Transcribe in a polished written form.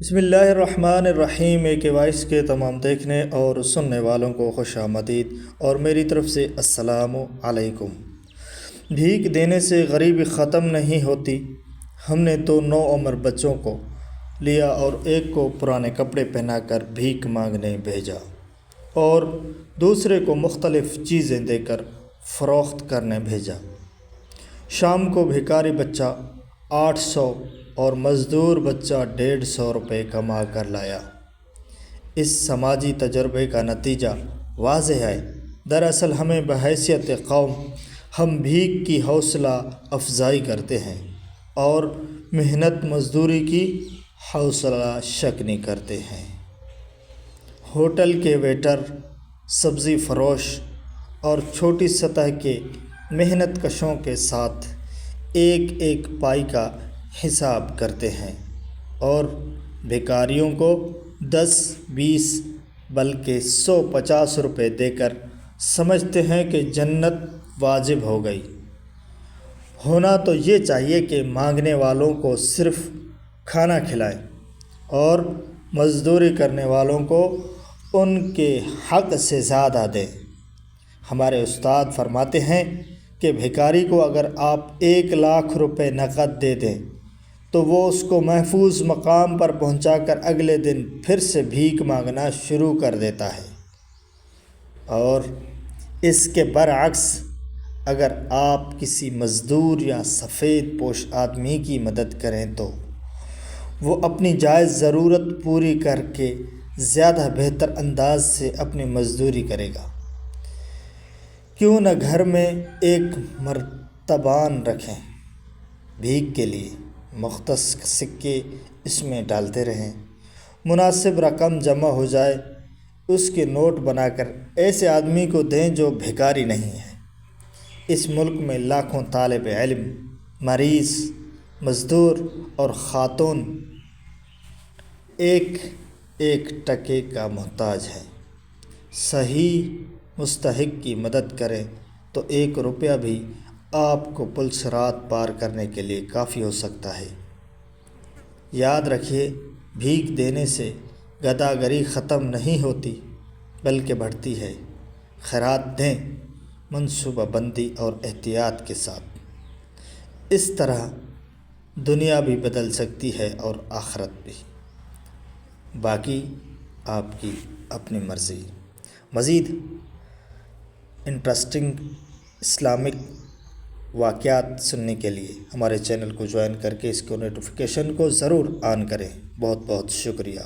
بسم اللہ الرحمن الرحیم۔ ایک وائس کے تمام دیکھنے اور سننے والوں کو خوش آمدید اور میری طرف سے السلام علیکم۔ بھیک دینے سے غریبی ختم نہیں ہوتی۔ ہم نے تو 9 عمر بچوں کو لیا اور ایک کو پرانے کپڑے پہنا کر بھیک مانگنے بھیجا اور دوسرے کو مختلف چیزیں دے کر فروخت کرنے بھیجا۔ شام کو بھکاری بچہ 800 اور مزدور بچہ 150 روپے کما کر لایا۔ اس سماجی تجربے کا نتیجہ واضح ہے۔ دراصل ہمیں بحیثیت قوم ہم بھیک کی حوصلہ افزائی کرتے ہیں اور محنت مزدوری کی حوصلہ شکنی کرتے ہیں۔ ہوٹل کے ویٹر، سبزی فروش اور چھوٹی سطح کے محنت کشوں کے ساتھ ایک ایک پائی کا حساب کرتے ہیں اور بھکاریوں کو 10 20 بلکہ 150 روپے دے کر سمجھتے ہیں کہ جنت واجب ہو گئی۔ ہونا تو یہ چاہیے کہ مانگنے والوں کو صرف کھانا کھلائیں اور مزدوری کرنے والوں کو ان کے حق سے زیادہ دیں۔ ہمارے استاد فرماتے ہیں کہ بھکاری کو اگر آپ 1 لاکھ روپے نقد دے دیں تو وہ اس کو محفوظ مقام پر پہنچا کر اگلے دن پھر سے بھیک مانگنا شروع کر دیتا ہے، اور اس کے برعکس اگر آپ کسی مزدور یا سفید پوش آدمی کی مدد کریں تو وہ اپنی جائز ضرورت پوری کر کے زیادہ بہتر انداز سے اپنی مزدوری کرے گا۔ کیوں نہ گھر میں ایک مرتبان رکھیں، بھیک کے لیے مختص سکے اس میں ڈالتے رہیں۔ مناسب رقم جمع ہو جائے اس کے نوٹ بنا کر ایسے آدمی کو دیں جو بھکاری نہیں ہے۔ اس ملک میں لاکھوں طالب علم، مریض، مزدور اور خاتون ایک ایک ٹکے کا محتاج ہے۔ صحیح مستحق کی مدد کریں تو 1 روپیہ بھی آپ کو پل صراط پار کرنے کے لیے کافی ہو سکتا ہے۔ یاد رکھیے، بھیک دینے سے گداگری ختم نہیں ہوتی بلکہ بڑھتی ہے۔ خیرات دیں، منصوبہ بندی اور احتیاط کے ساتھ۔ اس طرح دنیا بھی بدل سکتی ہے اور آخرت بھی۔ باقی آپ کی اپنی مرضی۔ مزید انٹرسٹنگ اسلامک واقعات سننے کے لیے ہمارے چینل کو جوائن کر کے اس کو نوٹیفیکیشن کو ضرور آن کریں۔ بہت بہت شکریہ۔